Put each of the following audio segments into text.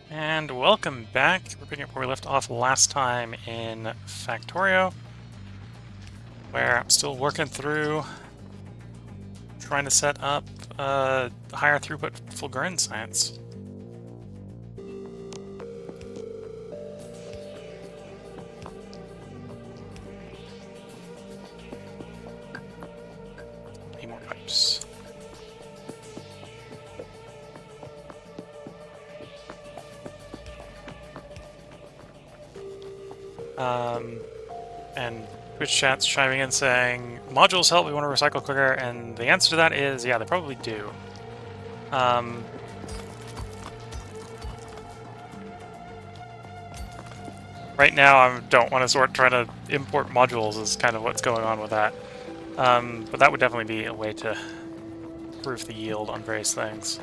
And welcome back. We're picking up where we left off last time in Factorio, where I'm still working through trying to set up higher throughput Fulgora science. Need more pipes. And Twitch chat's chiming in saying, modules help, we want to recycle quicker, and the answer to that is, yeah, they probably do. Right now I don't want to sort trying to import modules is kind of what's going on with that. But that would definitely be a way to improve the yield on various things.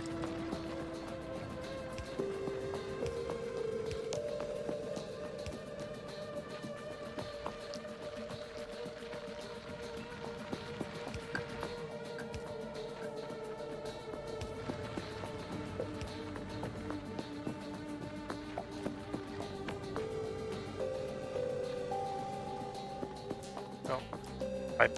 Oh, pipe.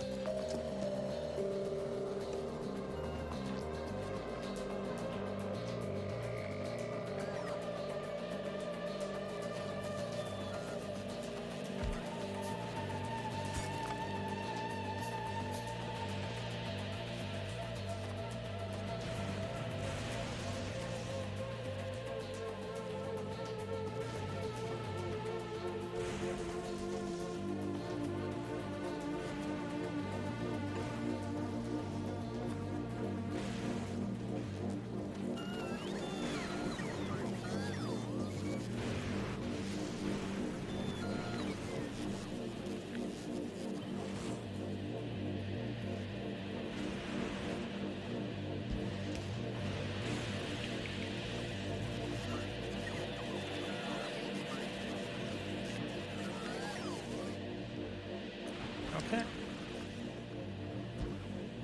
Okay.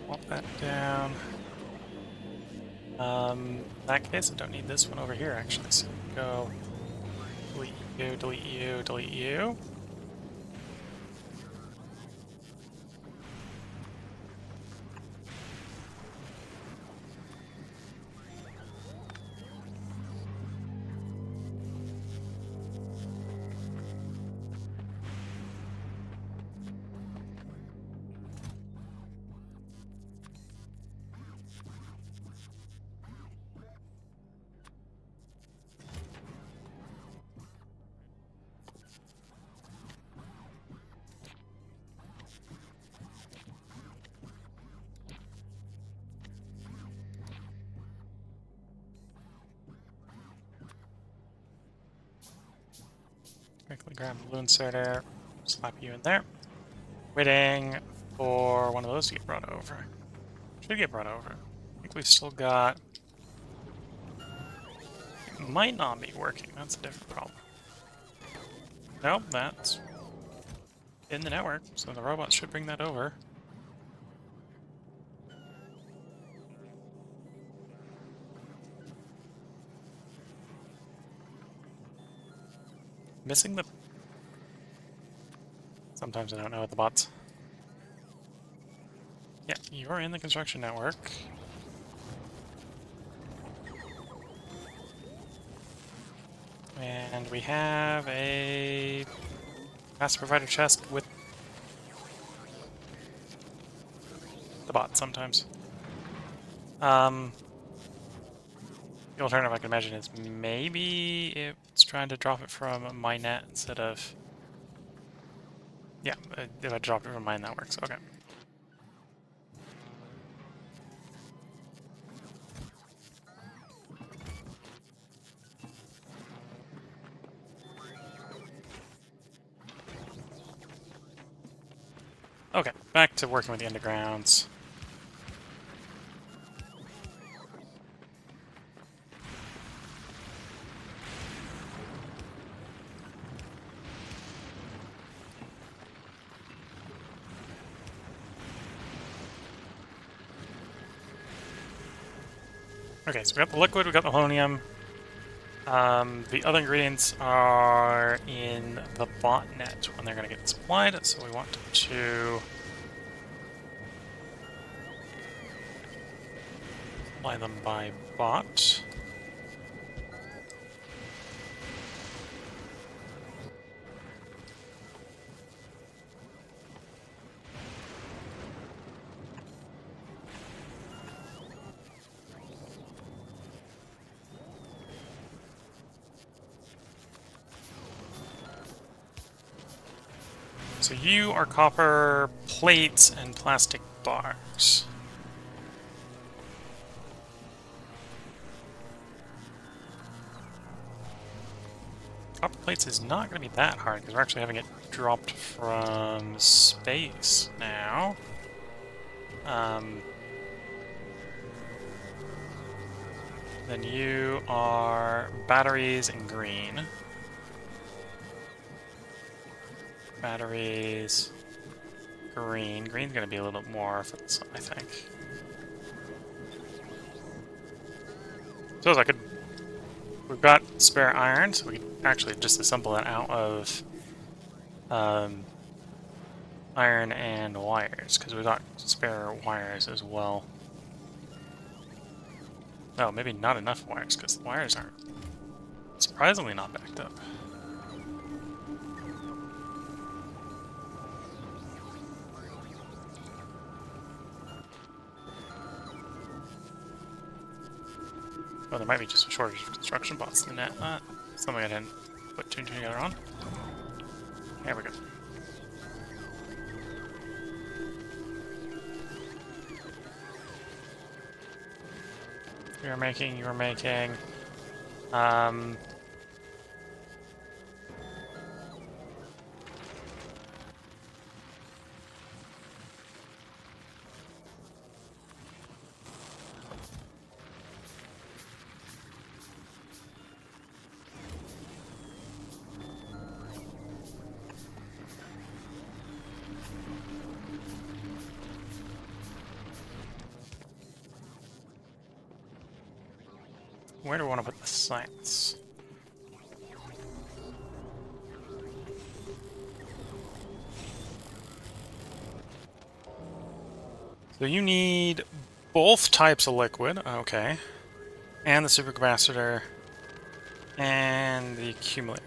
Walk that down. In that case, I don't need this one over here, actually. So go delete you, delete you, delete you. Quickly grab the balloon inserter, slap you in there. Waiting for one of those to get brought over. Should get brought over. I think we've still got... It might not be working, that's a different problem. Nope, that's in the network, so the robots should bring that over. Missing the... Sometimes I don't know what the bots... Yeah, you're in the construction network. And we have a master provider chest with the bot sometimes. The alternative I can imagine is maybe it's trying to drop it from my net instead of... Yeah, if I drop it from mine, that works. Okay. Okay, back to working with the undergrounds. Okay, so we got the liquid, we got the polonium. The other ingredients are in the botnet when they're going to get supplied, so we want to supply them by bot. So you are copper plates and plastic bars. Copper plates is not going to be that hard because we're actually having it dropped from space now. Then you are batteries and green. Batteries, green. Green's going to be a little bit more for this one, I think. So I could... We've got spare iron, so we could actually just assemble it out of iron and wires, because we've got spare wires as well. Oh, maybe not enough wires, because the wires aren't surprisingly not backed up. Oh, there might be just a shortage of construction bots in the net. Something I didn't put two and two together on. There we go. You're making. Where do we want to put the science? So you need both types of liquid, okay, and the supercapacitor, and the accumulator.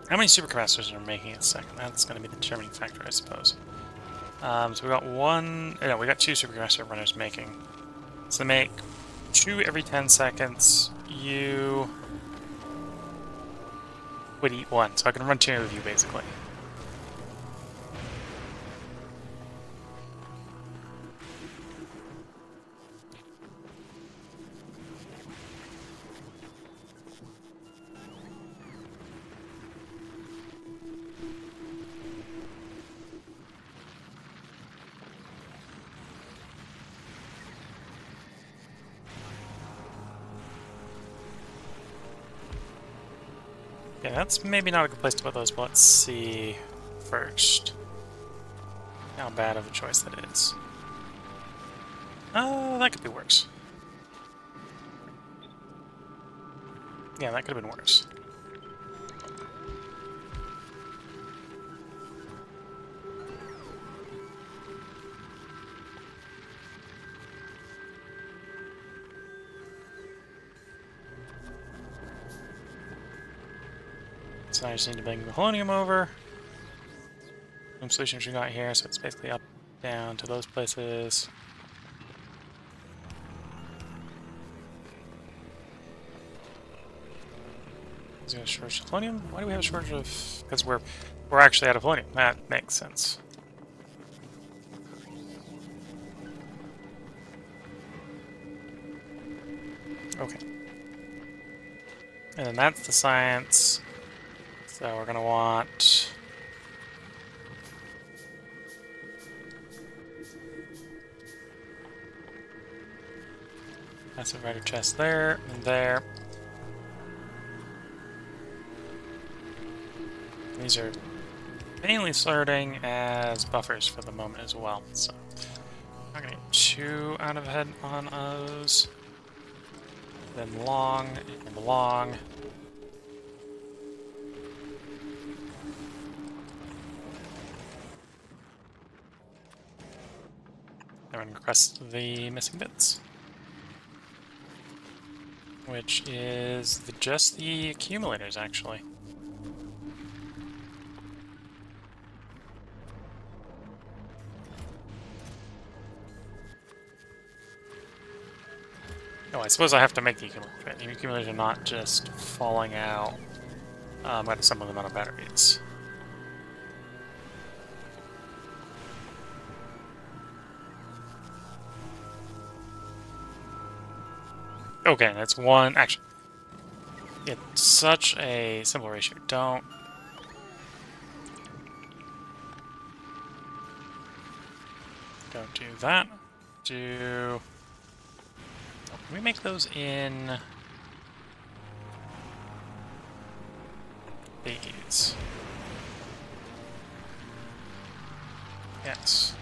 How many supercapacitors are making in a second? That's going to be the determining factor, I suppose. So we got we got two supercapacitor runners making. So they make 2 every 10 seconds. You would eat 1, so I can run 2 of you, basically. Yeah, that's maybe not a good place to put those, but let's see first how bad of a choice that is. That could be worse. Yeah, that could have been worse. So I just need to bring the polonium over. Same solutions we got here, so it's basically up, down to those places. Is there a shortage of polonium? Why do we have a shortage of... Because we're actually out of polonium. That makes sense. Okay. And then that's the science. So we're gonna want... Massive rider chest there, and there. These are mainly serving as buffers for the moment as well, so... Not gonna get too out of head on those. Then long and long. Then we're gonna crest the missing bits, which is just the accumulators, actually. Oh, I suppose I have to make the accumulators, right? The accumulators are not just falling out. I'm going to assemble them out of batteries. Okay, that's one. Actually, it's such a simple ratio. Don't do that. Do. Oh, can we make those in these? Yes.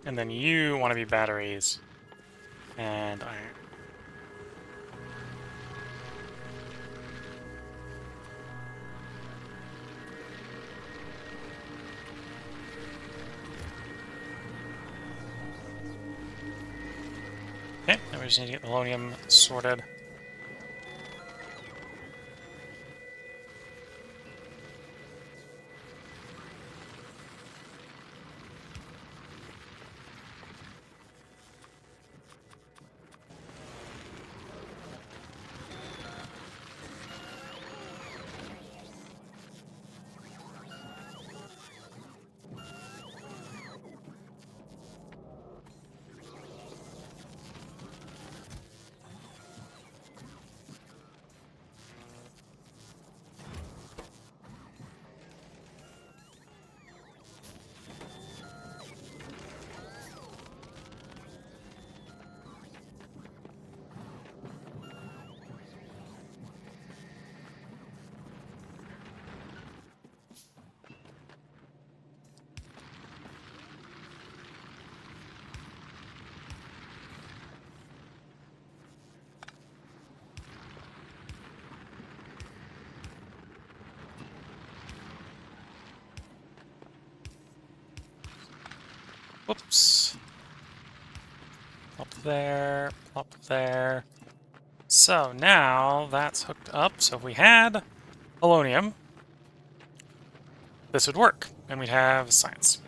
And then you want to be batteries and iron. Okay, now we just need to get the polonium sorted. Whoops. Plop there, plop there. So now that's hooked up. So if we had polonium, this would work, and we'd have science.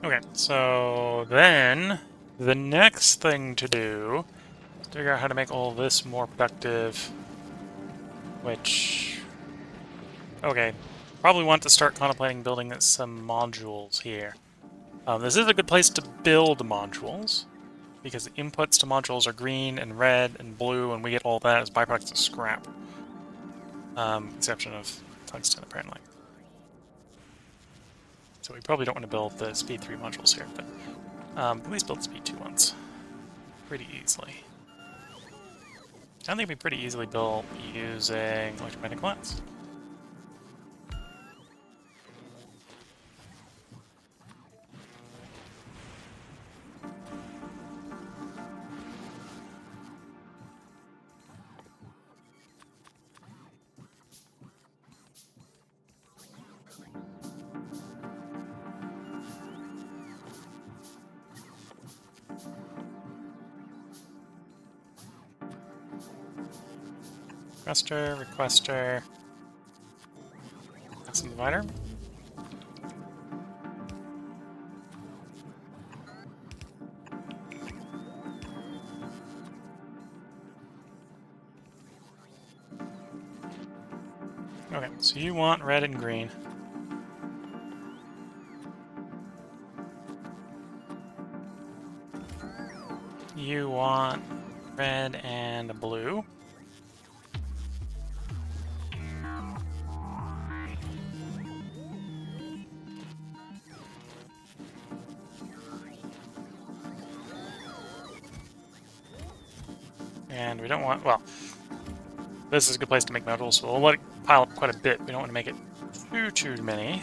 Okay, so then the next thing to do is figure out how to make all this more productive, which, okay, probably want to start contemplating building some modules here. This is a good place to build modules, because the inputs to modules are green and red and blue, and we get all that as byproducts of scrap. Exception of tungsten, apparently. So we probably don't want to build the speed 3 modules here, but at least build the speed 2 ones pretty easily. I think it'd be pretty easily built using electromagnetic lens. Requester. That's the divider. Okay, so you want red and green. You want red and blue. And we don't want, well, this is a good place to make modules, so we'll let it pile up quite a bit. We don't want to make it too many.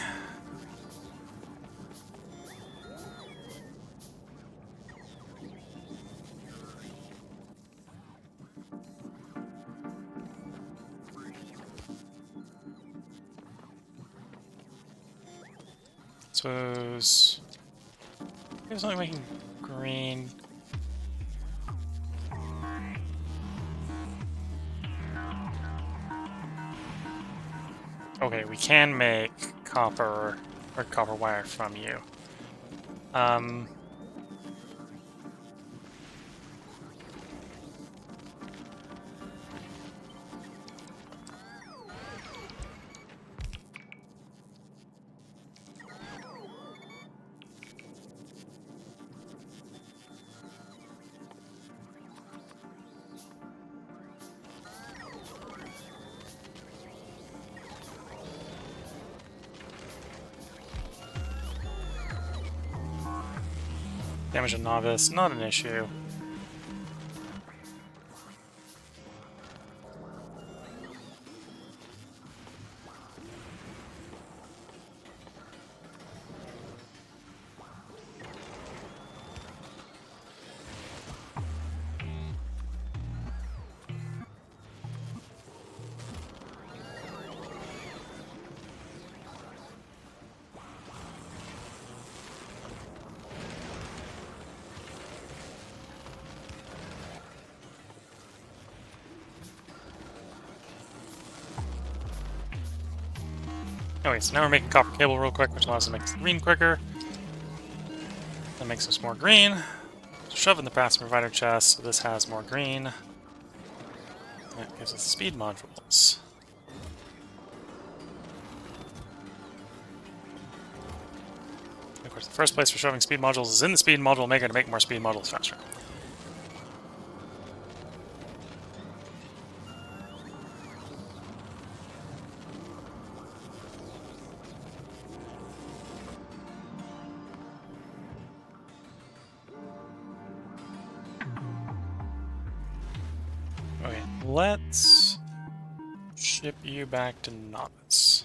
Suppose here's only making green. Okay, we can make copper or copper wire from you. Damage a novice, not an issue. Anyway, so now we're making copper cable real quick, which allows us to make green quicker. That makes us more green. Shove in the passive provider chest, so this has more green. That gives us speed modules. Of course, the first place for shoving speed modules is in the speed module maker to make more speed modules faster. Okay, let's ship you back to Novice.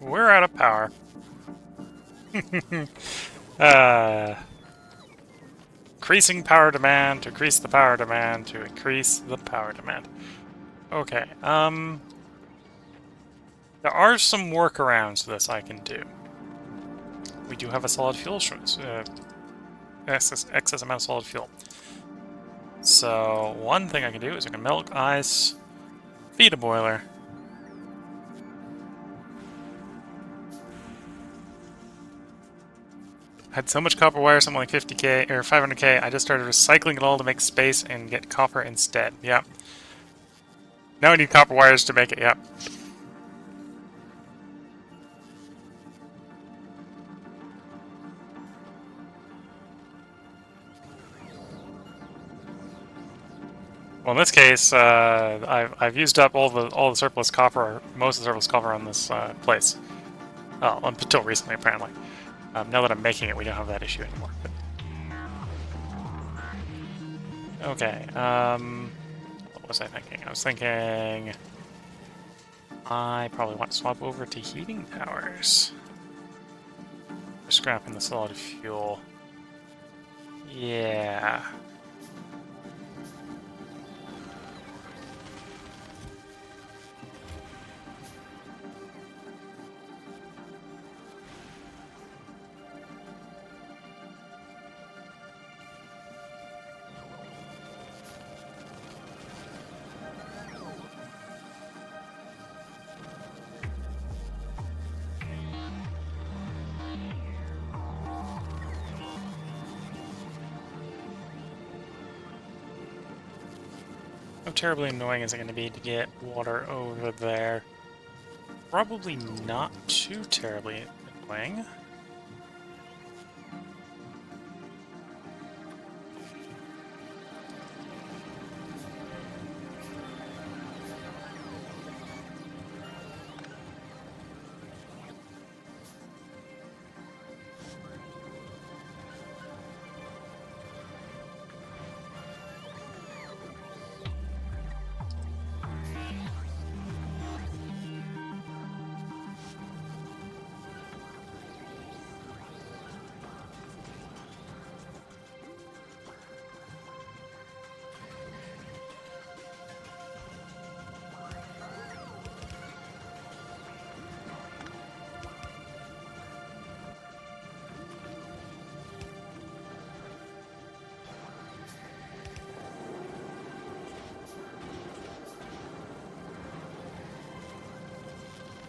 We're out of power. Increasing power demand to increase the power demand to increase the power demand. Okay, there are some workarounds to this I can do. We do have a solid fuel excess amount of solid fuel. So one thing I can do is I can milk ice, feed a boiler. Had so much copper wire, something like 50k or 500k, I just started recycling it all to make space and get copper instead. Yep. Now I need copper wires to make it, yep. Well, in this case, I've used up all the surplus copper, most of the surplus copper on this place. Oh, until recently, apparently. Now that I'm making it, we don't have that issue anymore. But... Okay, was I thinking? I was thinking I probably want to swap over to heating towers. For scrapping the solid fuel. Yeah. How terribly annoying is it going to be to get water over there? Probably not too terribly annoying.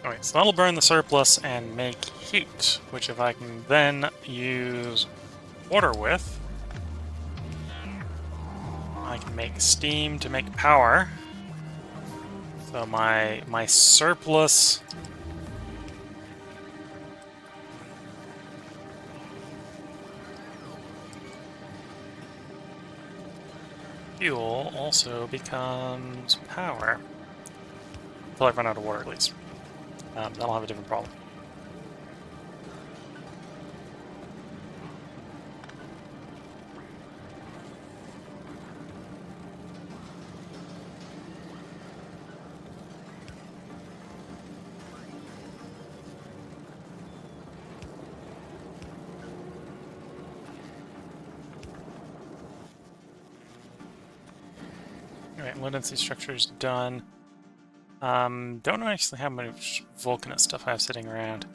Alright, so that'll burn the surplus and make heat, which if I can then use water with, I can make steam to make power. So my surplus fuel also becomes power. Until I run out of water, at least. That'll have a different problem. Alright, low density structure is done. Don't know actually how much volcanite stuff I have sitting around.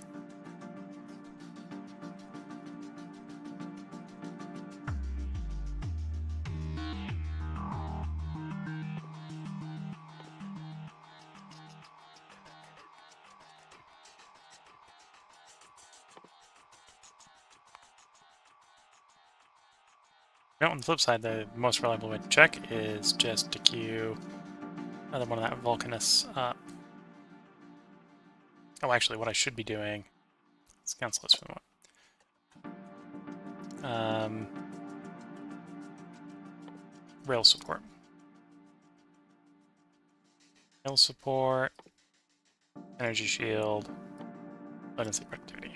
Now, on the flip side, the most reliable way to check is just to queue another one of that Vulcanus up. Oh, actually, what I should be doing... Let's cancel this for the moment. Rail support. Rail support. Energy shield. Latency productivity.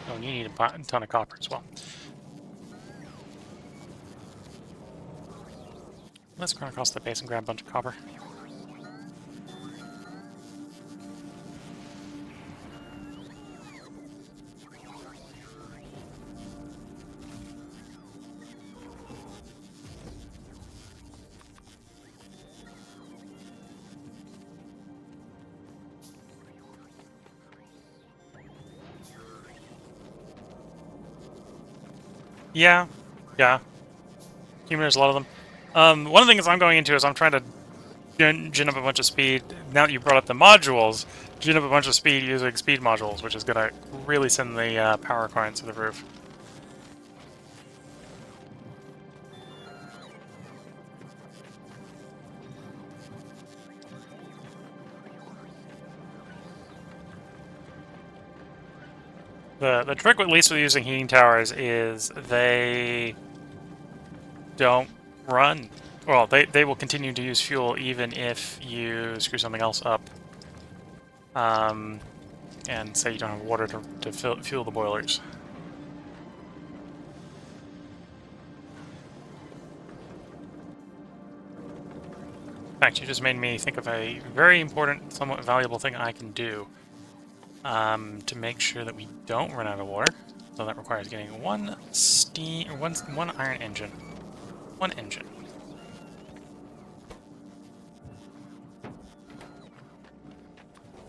Oh, you need a ton of copper as well. Let's run across the base and grab a bunch of copper. Yeah. There's a lot of them. One of the things I'm going into is I'm trying to gin up a bunch of speed. Now that you brought up the modules, gin up a bunch of speed using speed modules, which is going to really send the power current to the roof. The trick, at least with using heating towers, is they don't run. Well, they will continue to use fuel even if you screw something else up. And say you don't have water to fuel the boilers. In fact, you just made me think of a very important, somewhat valuable thing I can do to make sure that we don't run out of water. So that requires getting one iron engine. One engine.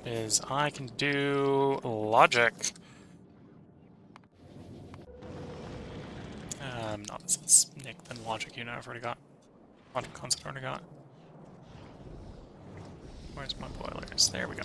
Is I can do logic. No, this is Nick, then logic unit I've already got. Logic concept already got. Where's my boilers? There we go.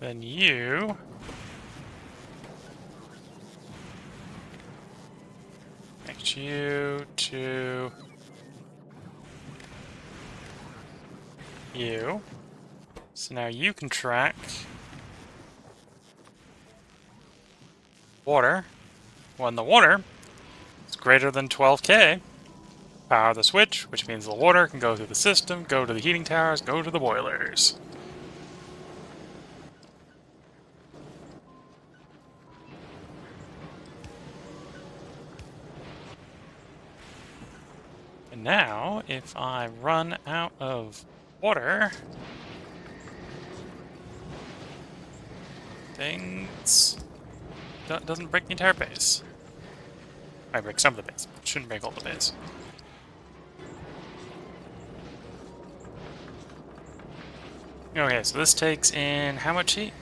Then you... connect you to... you. So now you can track... water. When the water is greater than 12K, power the switch, which means the water can go through the system, go to the heating towers, go to the boilers. And now, if I run out of water, things doesn't break the entire base. I break some of the base. Shouldn't break all the base. Okay, so this takes in how much heat?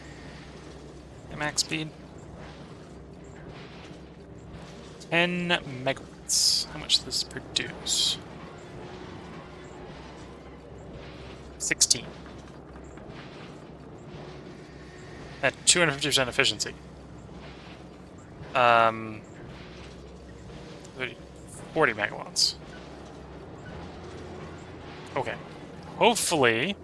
At max speed? 10 megawatts. How much does this produce? 16. At 250% efficiency. 40 megawatts. Okay. Hopefully...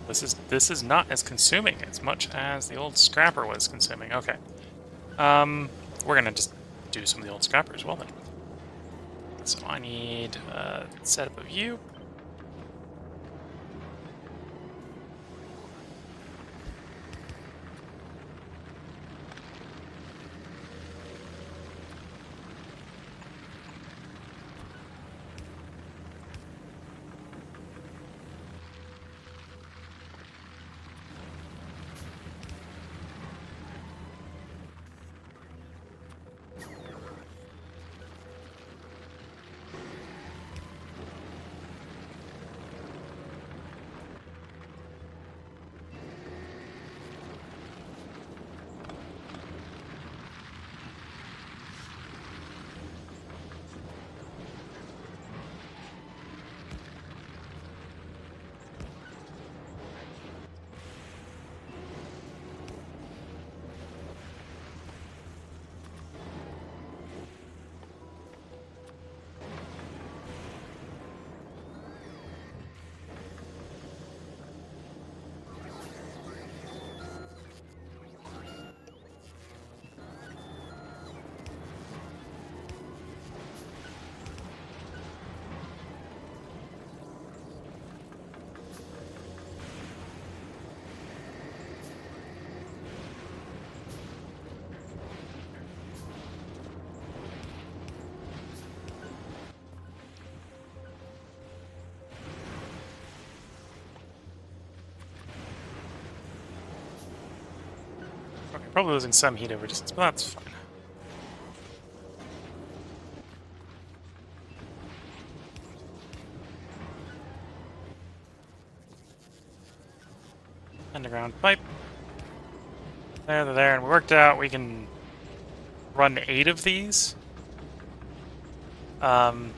This is not as consuming as much as the old scrapper was consuming. Okay. We're gonna just do some of the old scrapper as well then. So I need a setup of you. probably losing some heat over distance, but that's fine. Underground pipe. There, and we worked out we can run 8 of these. I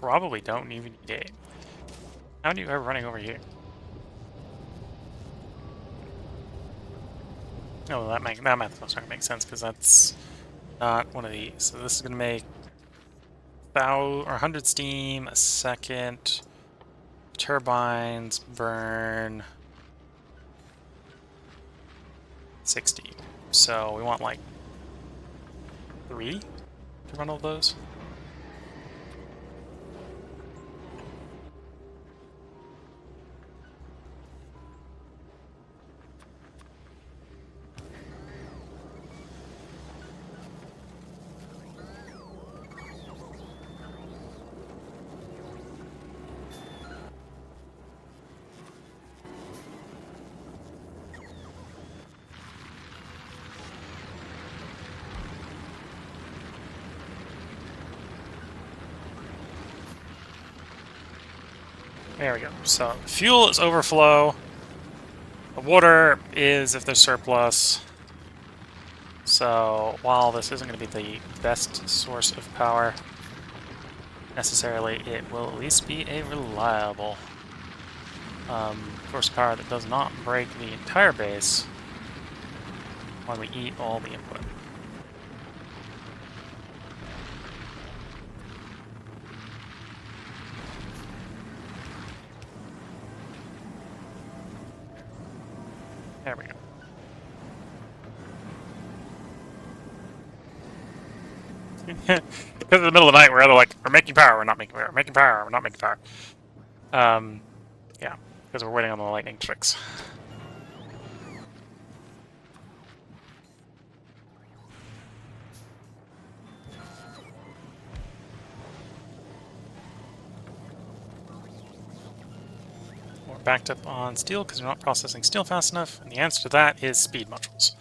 probably don't even need 8. How many are running over here? Oh, that math's not gonna make sense because that's not one of these. So this is gonna make 100 steam a second. Turbines burn 60. So we want like 3 to run all those. There we go. So fuel is overflow. The water is if there's surplus. So while this isn't going to be the best source of power necessarily, it will at least be a reliable source of power that does not break the entire base when we eat all the input. There we go. Because in the middle of the night, we're either like, we're making power, we're not making power, we're making power, we're not making power. Yeah, because we're waiting on the lightning tricks. We're backed up on steel because we're not processing steel fast enough, and the answer to that is speed modules.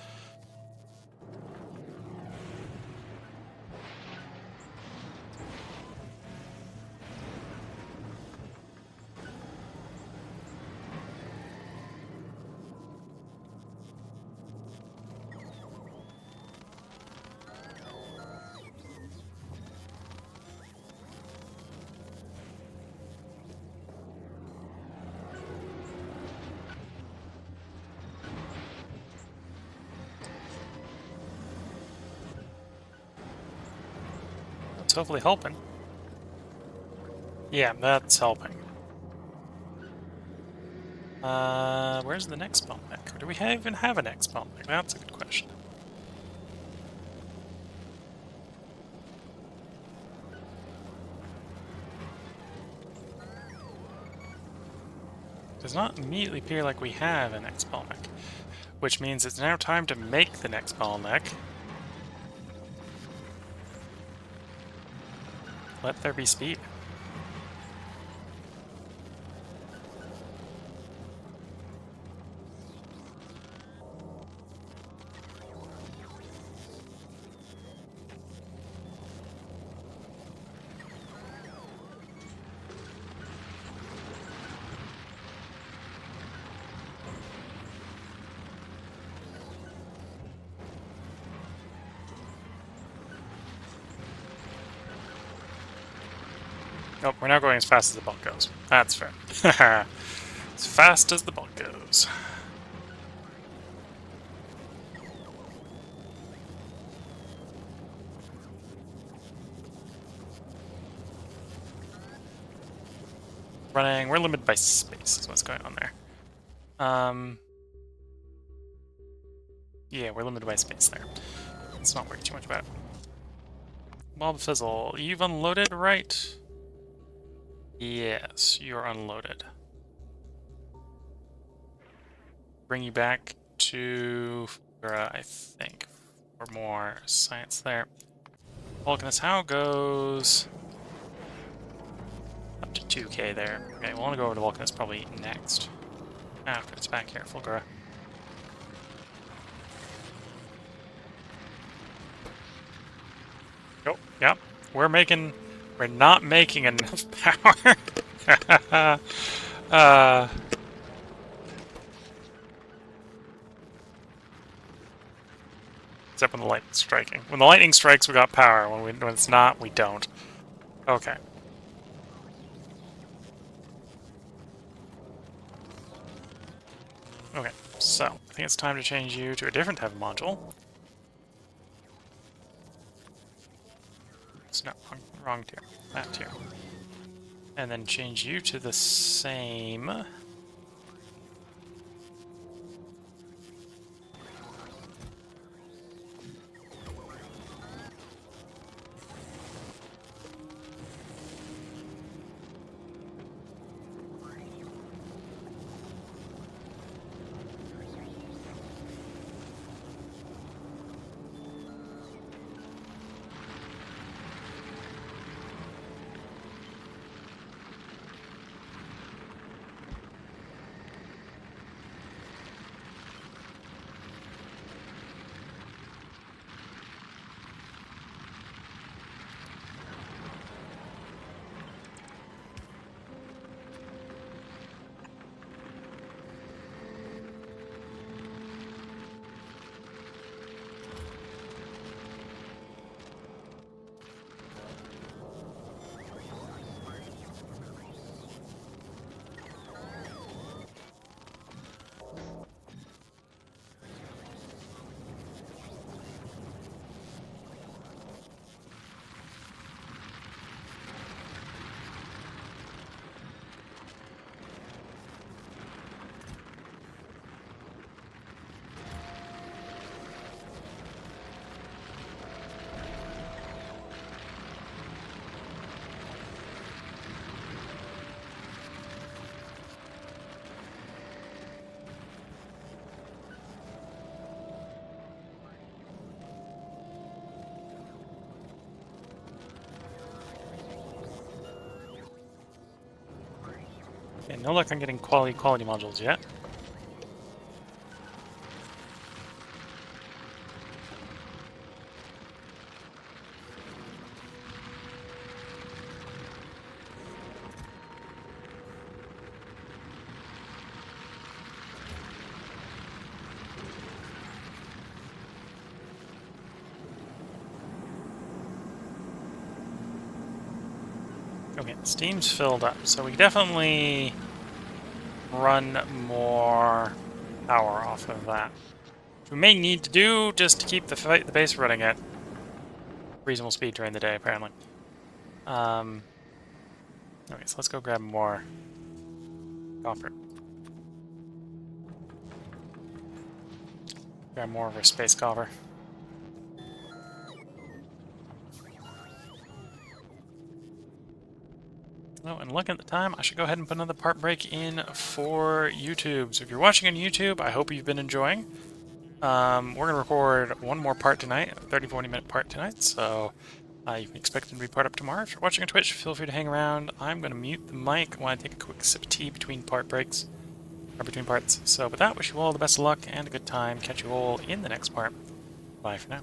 It's hopefully helping. Yeah, that's helping. Where's the next bottleneck? Or do we even have a next bottleneck? That's a good question. Does not immediately appear like we have a next bottleneck, which means it's now time to make the next bottleneck. Let there be speed. Nope, we're now going as fast as the bulk goes. That's fair. As fast as the bulk goes. We're limited by space is what's going on there. Yeah, we're limited by space there. Let's not worry too much about it. Bob Fizzle, you've unloaded, right? Yes, you're unloaded. Bring you back to Fulgora, I think, for more science there. Vulcanus, how goes up to 2K there? Okay, we'll want to go over to Vulcanus probably next. Ah, okay, it's back here, Fulgora. Oh, yep. We're not making enough power. uh, except when the lightning's striking. When the lightning strikes, we got power. When it's not, we don't. Okay. Okay, so I think it's time to change you to a different type of module. It's not wrong tier. That tier. And then change you to the same. Okay, no luck on getting quality modules yet. Okay, Steam's filled up, so we definitely run more power off of that. Which we may need to do just to keep the base running at reasonable speed during the day, apparently. Okay, so let's go grab more copper. Grab more of our space copper. Oh, and looking at the time, I should go ahead and put another part break in for YouTube. So if you're watching on YouTube, I hope you've been enjoying. We're going to record one more part tonight, a 30-40 minute part tonight, so you can expect it to be part up tomorrow. If you're watching on Twitch, feel free to hang around. I'm going to mute the mic while I take a quick sip of tea between part breaks, or between parts. So with that, wish you all the best of luck and a good time. Catch you all in the next part. Bye for now.